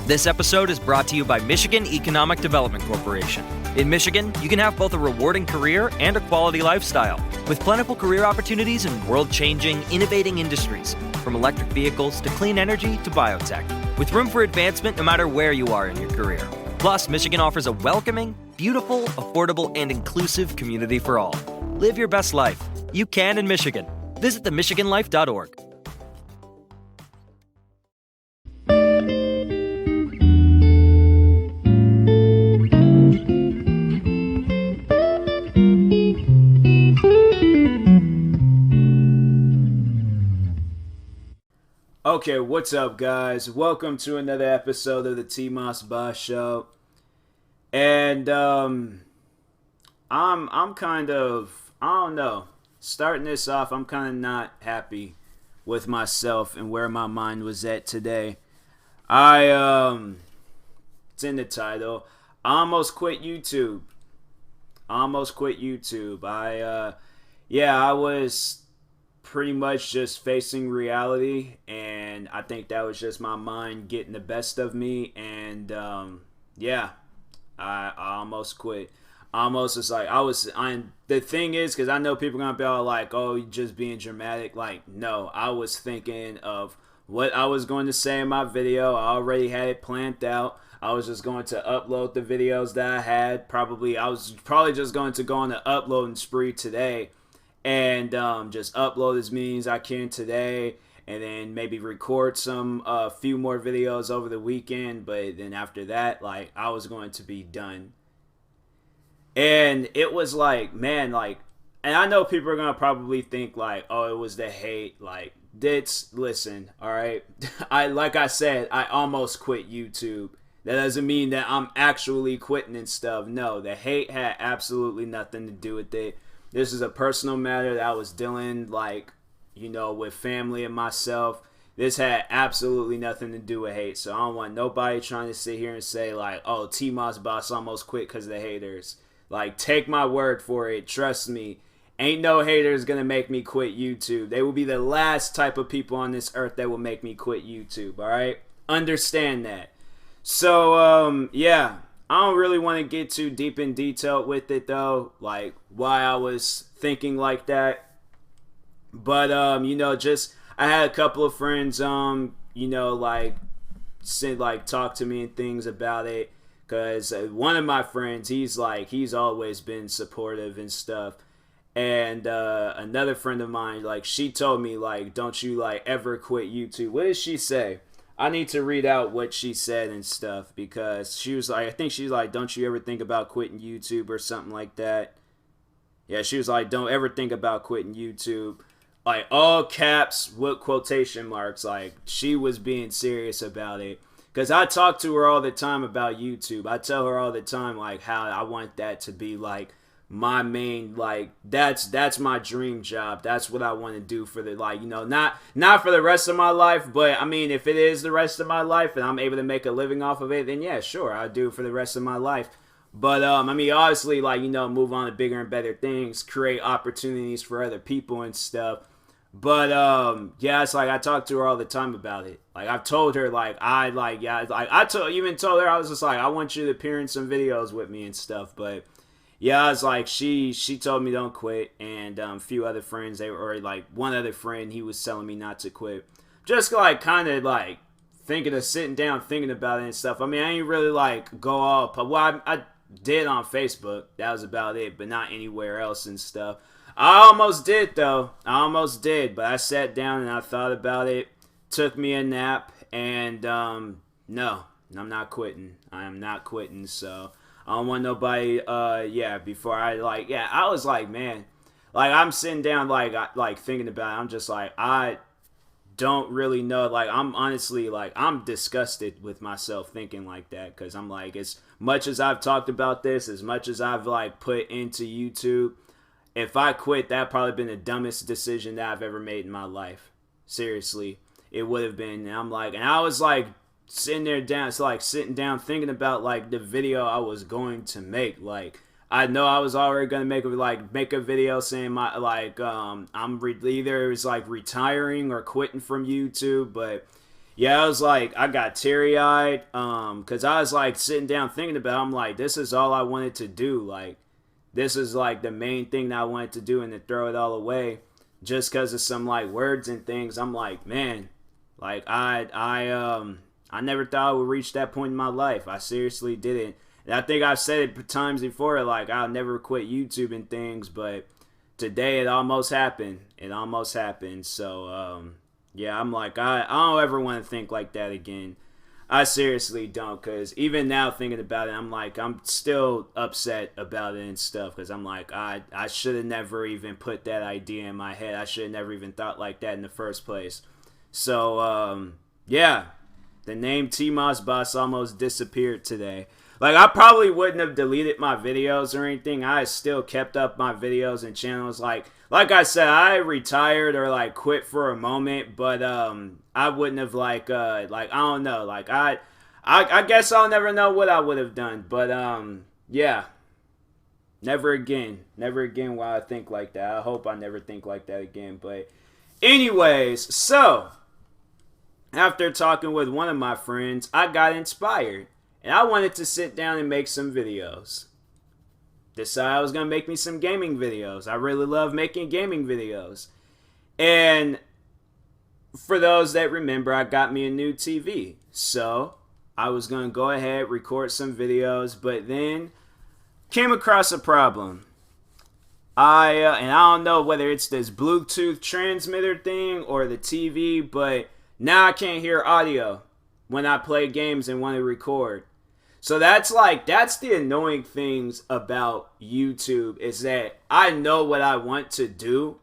This episode is brought to you by Michigan Economic Development Corporation. In Michigan, you can have both a rewarding career and a quality lifestyle, with plentiful career opportunities in world-changing, innovating industries, from electric vehicles to clean energy to biotech, with room for advancement no matter where you are in your career. Plus, Michigan offers a welcoming, beautiful, affordable, and inclusive community for all. Live your best life. You can in Michigan. Visit themichiganlife.org. Okay, what's up, guys? Welcome to another episode of the TMossBoss Show. And I'm kind of, I don't know, starting this off, I'm kind of not happy with myself and where my mind was at today. It's in the title, I almost quit YouTube. I was pretty much just facing reality, and I think that was just my mind getting the best of me, and I almost quit. Almost, it's like the thing is, because I know people are gonna be all like, oh, you're just being dramatic. Like, no, I was thinking of what I was going to say in my video. I already had it planned out. I was just going to upload the videos that I had. I was probably just going to go on an uploading spree today and just upload as many as I can today, and then maybe record a few more videos over the weekend. But then after that, like, I was going to be done. And it was like, man, like, and I know people are gonna probably think like, oh, it was the hate. Like, listen, all right. Like I said, I almost quit YouTube. That doesn't mean that I'm actually quitting and stuff. No, the hate had absolutely nothing to do with it. This is a personal matter that I was dealing, like, with family and myself. This had absolutely nothing to do with hate. So I don't want nobody trying to sit here and say, like, oh, TMossBoss almost quit because of the haters. Like, take my word for it. Trust me. Ain't no haters going to make me quit YouTube. They will be the last type of people on this earth that will make me quit YouTube, all right? Understand that. So, I don't really want to get too deep in detail with it, though, like why I was thinking like that. But, I had a couple of friends, talk to me and things about it. Because one of my friends, he's always been supportive and stuff. And another friend of mine, like, she told me, like, don't you, like, ever quit YouTube. What did she say? I need to read out what she said and stuff, because she was like, I think she's like, don't you ever think about quitting YouTube or something like that. Yeah, she was like, don't ever think about quitting YouTube. Like, all caps, with quotation marks. Like, she was being serious about it. Because I talk to her all the time about YouTube. I tell her all the time, like, how I want that to be, like, my main, like, that's my dream job. That's what I want to do for the, like, not for the rest of my life, but, I mean, if it is the rest of my life and I'm able to make a living off of it, then yeah, sure, I'll do it for the rest of my life. But, obviously, like, move on to bigger and better things, create opportunities for other people and stuff. But, it's like, I talk to her all the time about it. Like, I've told her, like, even told her, I was just like, I want you to appear in some videos with me and stuff. But, yeah, I was like, she told me don't quit. And, a few other friends, one other friend, he was telling me not to quit. Just, like, kind of, like, sitting down, thinking about it and stuff. I mean, I ain't really, like, go all, well, I did on Facebook. That was about it, but not anywhere else and stuff. I almost did, though. But I sat down and I thought about it, took me a nap, and no, I'm not quitting. I am not quitting, so I don't want nobody, before I was like, man, like, I'm sitting down, like thinking about it. I'm just like, I don't really know. Like, I'm honestly, like, I'm disgusted with myself thinking like that, because I'm like, as much as I've talked about this, as much as I've, like, put into YouTube, if I quit, that'd probably been the dumbest decision that I've ever made in my life. Seriously, it would have been. And I'm like, and I was like sitting down thinking about, like, the video I was going to make. Like, I know I was already gonna make a video saying my, like, either it was like retiring or quitting from YouTube, but Yeah, I was like, I got teary-eyed, because I was like sitting down thinking about it. I'm like, this is all I wanted to do. Like, this is like the main thing that I wanted to do, and to throw it all away just because of some like words and things. I'm like, man, like I never thought I would reach that point in my life. I seriously didn't. And I think I've said it times before, like I'll never quit YouTube and things, but today it almost happened. It almost happened. So yeah, I'm like, I don't ever want to think like that again. I seriously don't, because even now thinking about it, I'm like, I'm still upset about it and stuff, because I'm like, I should have never even put that idea in my head. I should have never even thought like that in the first place. So yeah, the name TMossBoss almost disappeared today. Like, I probably wouldn't have deleted my videos or anything. I still kept up my videos and channels. Like I said, I retired or like quit for a moment, but I wouldn't have like I don't know. Like I guess I'll never know what I would have done. But yeah. Never again. Never again will I think like that. I hope I never think like that again. But anyways, so after talking with one of my friends, I got inspired. And I wanted to sit down and make some videos. Decided I was going to make me some gaming videos. I really love making gaming videos. And for those that remember, I got me a new TV. So I was going to go ahead, record some videos. But then came across a problem. And I don't know whether it's this Bluetooth transmitter thing or the TV, but now I can't hear audio when I play games and want to record. So that's the annoying things about YouTube, is that I know what I want to do,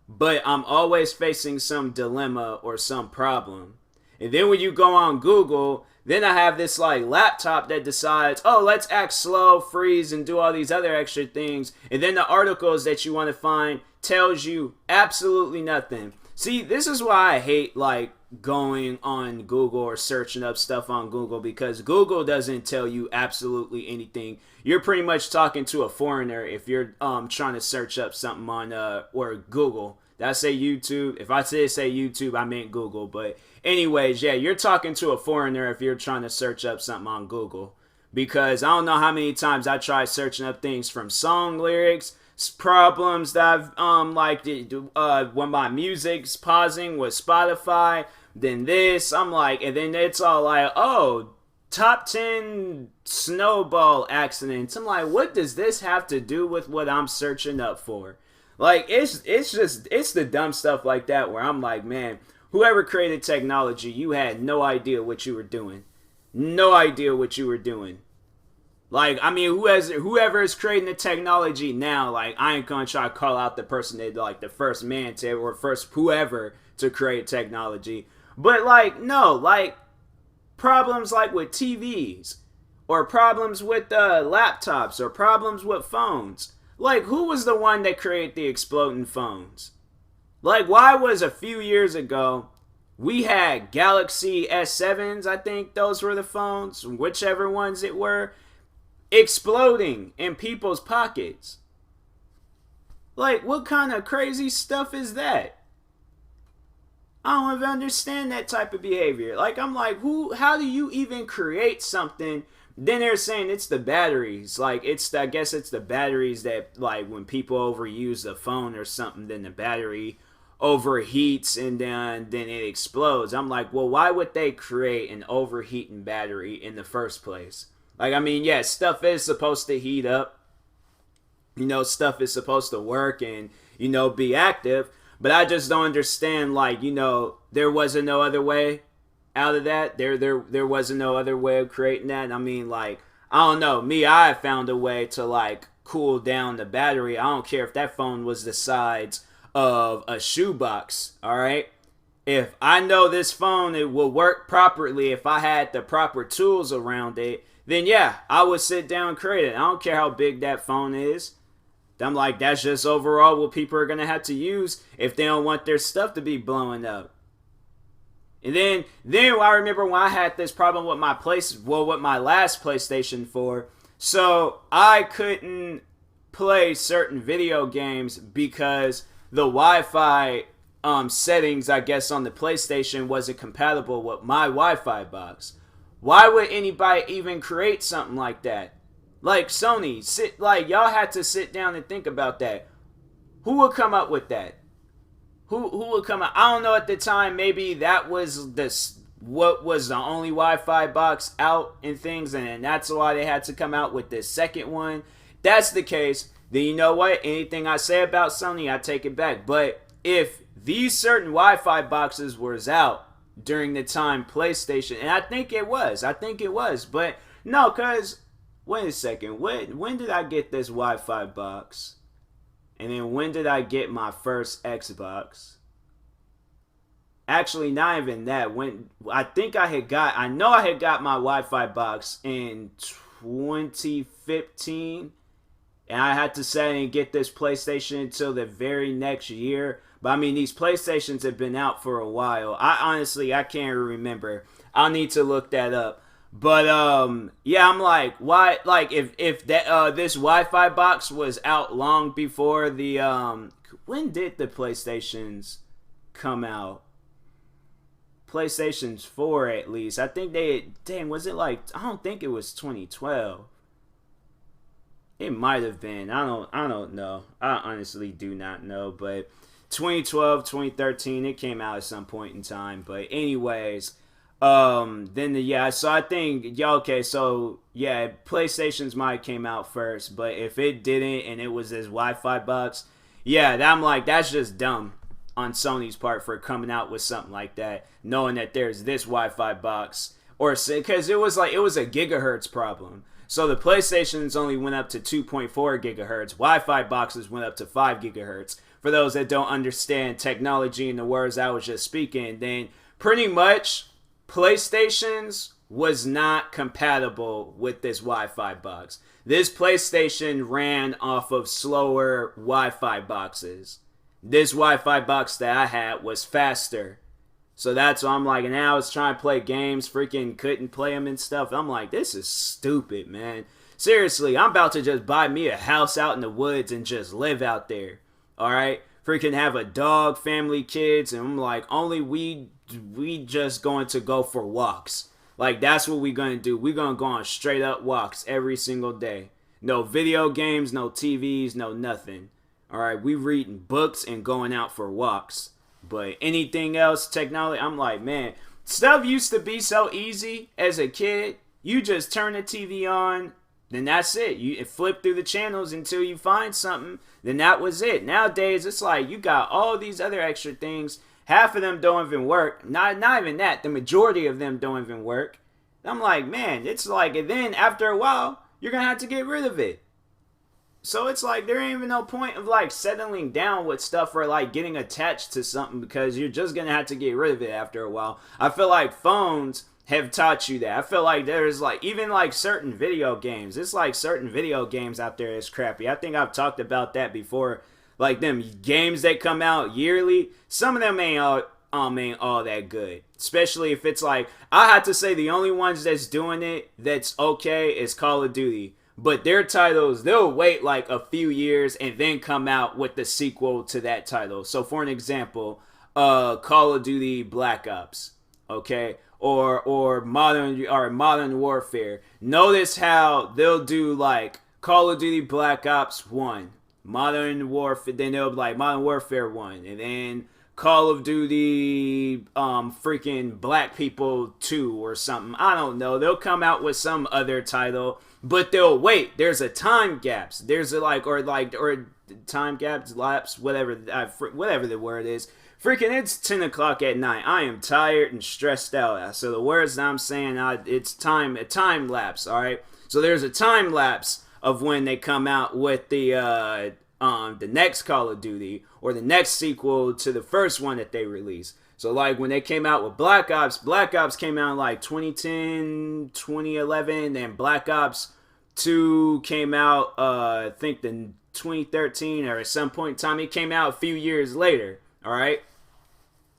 but I'm always facing some dilemma or some problem. And then when you go on Google, then I have this like laptop that decides, oh, let's act slow, freeze, and do all these other extra things. And then the articles that you want to find tells you absolutely nothing. See, this is why I hate like going on Google or searching up stuff on Google, because Google doesn't tell you absolutely anything. You're pretty much talking to a foreigner if you're trying to search up something on or Google. Did I say YouTube? If I say YouTube, I meant Google. But anyways, yeah, you're talking to a foreigner if you're trying to search up something on Google, because I don't know how many times I tried searching up things from song lyrics, problems that I've when my music's pausing with Spotify, then this, I'm like, and then it's all like, oh, top 10 snowball accidents. I'm like, what does this have to do with what I'm searching up for? Like, it's the dumb stuff like that where I'm like, man, whoever created technology, you had no idea what you were doing. No idea what you were doing. Like, I mean, whoever is creating the technology now, like, I ain't gonna try to call out the person that, like, the first man to, or first whoever to create technology. But, like, no, like, problems like with TVs, or problems with laptops, or problems with phones. Like, who was the one that created the exploding phones? Like, why was a few years ago, we had Galaxy S7s, I think those were the phones, whichever ones it were, exploding in people's pockets. Like, what kind of crazy stuff is that? I don't even understand that type of behavior. Like, I'm like, how do you even create something? Then they're saying it's the batteries. Like, I guess it's the batteries that, like, when people overuse the phone or something, then the battery overheats and then it explodes. I'm like, well, why would they create an overheating battery in the first place? Like, I mean, yeah, stuff is supposed to heat up. You know, stuff is supposed to work and, you know, be active. But I just don't understand, like, you know, there wasn't no other way out of that. There wasn't no other way of creating that. I mean, like, I don't know. I found a way to, like, cool down the battery. I don't care if that phone was the size of a shoebox, all right? If I know this phone, it will work properly if I had the proper tools around it, then yeah, I would sit down and create it. I don't care how big that phone is. I'm like, that's just overall what people are going to have to use if they don't want their stuff to be blowing up. And then I remember when I had this problem with with my last PlayStation 4. So I couldn't play certain video games because the Wi-Fi settings, I guess, on the PlayStation wasn't compatible with my Wi-Fi box. Why would anybody even create something like that? Like Sony, y'all had to sit down and think about that. Who would come up with that? Who would come up? I don't know at the time. Maybe that was what was the only Wi-Fi box out and things, and that's why they had to come out with this second one. If that's the case, then you know what? Anything I say about Sony, I take it back. But if these certain Wi-Fi boxes was out during the time PlayStation, and I think it was, but no, cause wait a second, when did I get this Wi-Fi box? And then when did I get my first Xbox? Actually, not even that. When I know I had got my Wi-Fi box in 2015, and I had to say and get this PlayStation until the very next year. But I mean, these PlayStations have been out for a while. I can't remember. I'll need to look that up. But yeah, I'm like, why? Like, if that this Wi-Fi box was out long before the when did the PlayStations come out? PlayStations 4 at least. I think was it like, I don't think it was 2012. It might have been. I don't know. I honestly do not know, but 2012, 2013, it came out at some point in time. But anyways, so I think, PlayStations might have came out first, but if it didn't and it was this Wi-Fi box, I'm like, that's just dumb on Sony's part for coming out with something like that, knowing that there's this Wi-Fi box, or because it was a gigahertz problem. So the PlayStations only went up to 2.4 gigahertz. Wi-Fi boxes went up to 5 gigahertz. For those that don't understand technology and the words I was just speaking, then pretty much PlayStations was not compatible with this Wi-Fi box. This PlayStation ran off of slower Wi-Fi boxes. This Wi-Fi box that I had was faster. So that's why I'm like, and now I was trying to play games, freaking couldn't play them and stuff. I'm like, this is stupid, man. Seriously, I'm about to just buy me a house out in the woods and just live out there. Alright? Freaking have a dog, family, kids, and I'm like, only we just going to go for walks. Like, that's what we going to do. We going to go on straight up walks every single day. No video games, no TVs, no nothing. Alright, we reading books and going out for walks. But anything else, technology, I'm like, man, stuff used to be so easy as a kid. You just turn the TV on, then that's it. You flip through the channels until you find something, then that was it. Nowadays, it's like you got all these other extra things. Half of them don't even work. Not even that. The majority of them don't even work. I'm like, man, it's like, and then after a while, you're going to have to get rid of it. So it's like, there ain't even no point of like settling down with stuff or like getting attached to something, because you're just going to have to get rid of it after a while. I feel like phones have taught you that. I feel like there's like, even like certain video games. It's like certain video games out there that's crappy. I think I've talked about that before. Like them games that come out yearly, some of them ain't all that good. Especially if it's like, I have to say the only ones that's doing it that's okay is Call of Duty. But their titles, they'll wait like a few years and then come out with the sequel to that title. So for an example, Call of Duty Black Ops, okay? Or Modern Warfare. Notice how they'll do like Call of Duty Black Ops 1, Modern Warfare, then they'll be like Modern Warfare 1, and then Call of Duty freaking Black People 2 or something. I don't know. They'll come out with some other title, but they'll wait. There's a time gaps. There's a time gaps, lapse, whatever the word is. Freaking, it's 10 o'clock at night. I am tired and stressed out. So the words that I'm saying, it's a time lapse, alright? So there's a time lapse of when they come out with the next Call of Duty or the next sequel to the first one that they released. So like when they came out with Black Ops came out in like 2010, 2011, and Black Ops 2 came out, I think in 2013 or at some point in time. It came out a few years later, alright?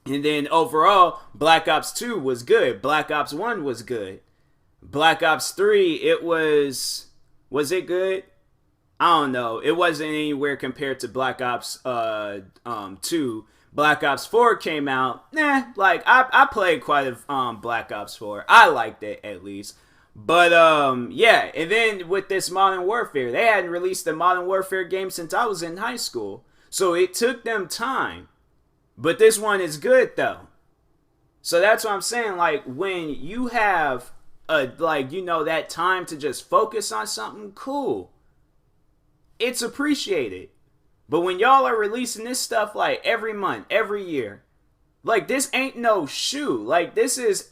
And then overall, Black Ops 2 was good. Black Ops 1 was good. Black Ops 3, was it good? I don't know. It wasn't anywhere compared to Black Ops 2. Black Ops 4 came out. Like I played quite a Black Ops 4. I liked it at least. But yeah, and then with this Modern Warfare, they hadn't released a Modern Warfare game since I was in high school. So it took them time. But this one is good though. So that's what I'm saying. Like when you have that time to just focus on something, cool. It's appreciated. But when y'all are releasing this stuff like every month, every year, like this ain't no shoe. Like this is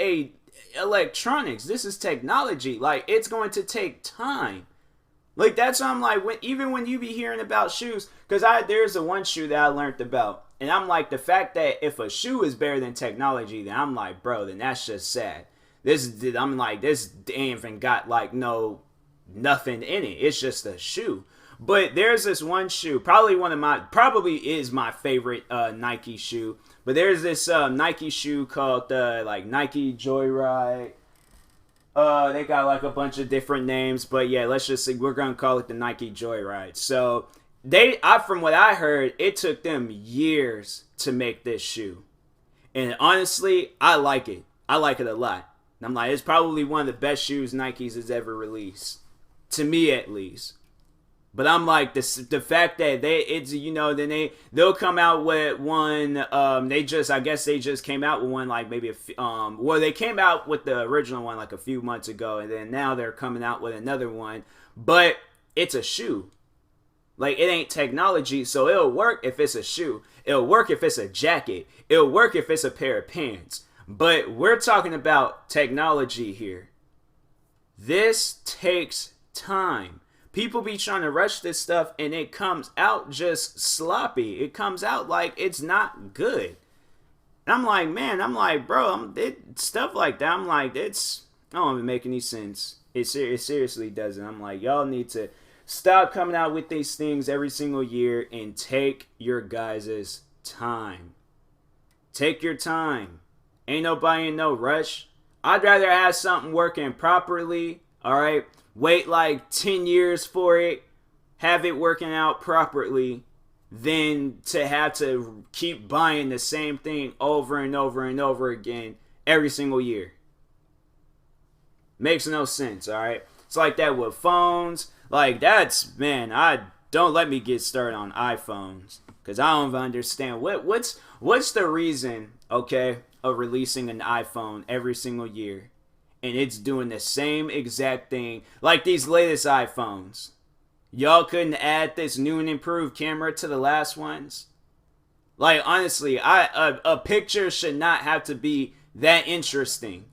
electronics. This is technology. Like it's going to take time. Like that's why I'm like, even when you be hearing about shoes, because there's a one shoe that I learned about, and I'm like, the fact that if a shoe is better than technology, then I'm like, bro, then that's just sad. This ain't even got like nothing in it. It's just a shoe. But there's this one shoe, probably is my favorite Nike shoe. But there's this Nike shoe called Nike Joyride. They got like a bunch of different names, but yeah, let's just say we're gonna call it the Nike Joyride. So from what I heard, it took them years to make this shoe, and honestly, I like it. I like it a lot. And I'm like, it's probably one of the best shoes Nike's has ever released, to me at least. But I'm like, the fact that they'll come out with one. I guess they just came out with one like maybe they came out with the original one like a few months ago, and then now they're coming out with another one. But it's a shoe. Like it ain't technology, so it'll work if it's a shoe. It'll work if it's a jacket. It'll work if it's a pair of pants. But we're talking about technology here. This takes time. People be trying to rush this stuff and it comes out just sloppy. It comes out like it's not good. And I'm like, bro, stuff like that. I'm like, I don't even make any sense. It seriously doesn't. I'm like, y'all need to stop coming out with these things every single year and take your guys' time. Take your time. Ain't nobody in no rush. I'd rather have something working properly, alright? Wait like 10 years for it, have it working out properly, than to have to keep buying the same thing over and over and over again every single year. Makes no sense, alright? It's like that with phones. Like don't let me get started on iPhones, because I don't even understand what's the reason, okay, of releasing an iPhone every single year. And it's doing the same exact thing like these latest iPhones. Y'all couldn't add this new and improved camera to the last ones? Like, honestly, a picture should not have to be that interesting.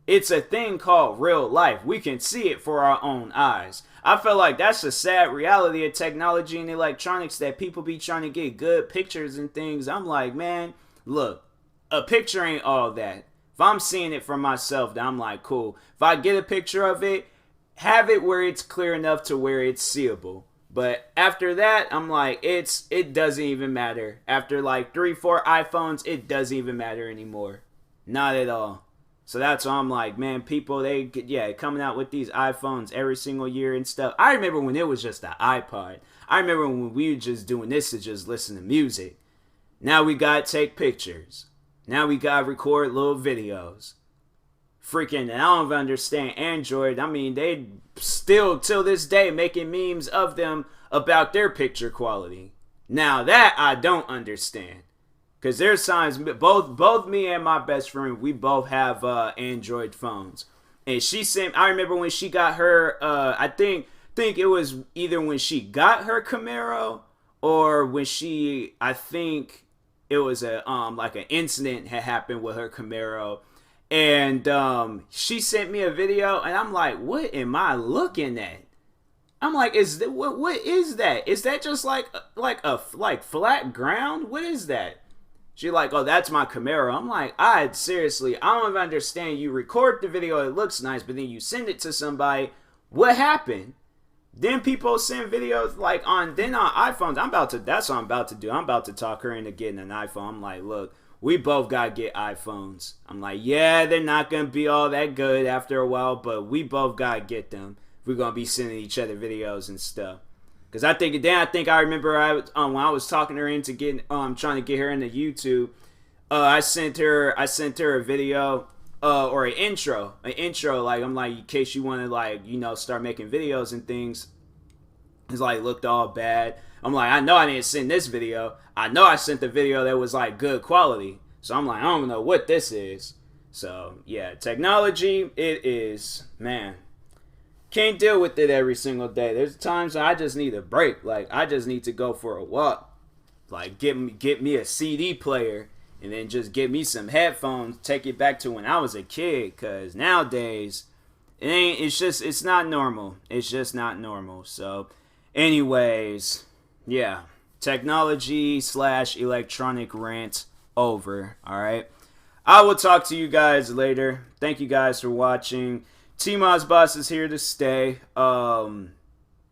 It's a thing called real life. We can see it for our own eyes. I feel like that's a sad reality of technology and electronics, that people be trying to get good pictures and things. I'm like, man, look, a picture ain't all that. If I'm seeing it for myself, then I'm like, cool. If I get a picture of it, have it where it's clear enough to where it's seeable. But after that, I'm like, it doesn't even matter. After like 3-4 iPhones, it doesn't even matter anymore. Not at all. So that's why I'm like, man, people, coming out with these iPhones every single year and stuff. I remember when it was just an iPod. I remember when we were just doing this to just listen to music. Now we gotta take pictures. Now we gotta record little videos. Freaking, and I don't even understand Android. I mean, they still, till this day, making memes of them about their picture quality. Now that I don't understand. Because there's times, both me and my best friend, we both have Android phones. And I remember when she got her, I think it was either when she got her Camaro, or when I think it was like an incident had happened with her Camaro, and she sent me a video, and I'm like, what am I looking at? I'm like, what is that? Is that just like flat ground? What is that? She like, oh, that's my Camaro. I'm like, seriously, I don't even understand. You record the video, it looks nice, but then you send it to somebody. What happened? Then people send videos on iPhones. That's what I'm about to do. I'm about to talk her into getting an iPhone. I'm like, look, we both got to get iPhones. I'm like, yeah, they're not going to be all that good after a while, but we both got to get them. We're going to be sending each other videos and stuff. Because I think I remember when I was talking her into getting trying to get her into YouTube. I sent her a video or an intro. Like, I'm like, in case you want to, like, you know, start making videos and things. It's like looked all bad. I'm like, I know I didn't send this video. I know I sent the video that was like good quality. So I'm like, I don't know what this is. So yeah, technology, it is, man. Can't deal with it every single day. There's times I just need a break. Like, I just need to go for a walk. Like, get me a CD player. And then just get me some headphones, take it back to when I was a kid. Because nowadays, it's not normal. It's just not normal. So, anyways, yeah. Technology / electronic rant over. Alright. I will talk to you guys later. Thank you guys for watching. TMossBoss is here to stay.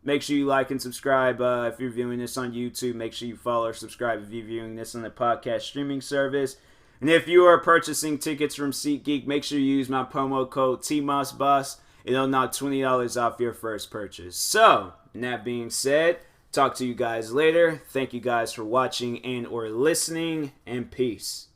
Make sure you like and subscribe if you're viewing this on YouTube. Make sure you follow or subscribe if you're viewing this on the podcast streaming service. And if you are purchasing tickets from SeatGeek, make sure you use my promo code TMossBoss. It'll knock $20 off your first purchase. So, and that being said, talk to you guys later. Thank you guys for watching and or listening, and peace.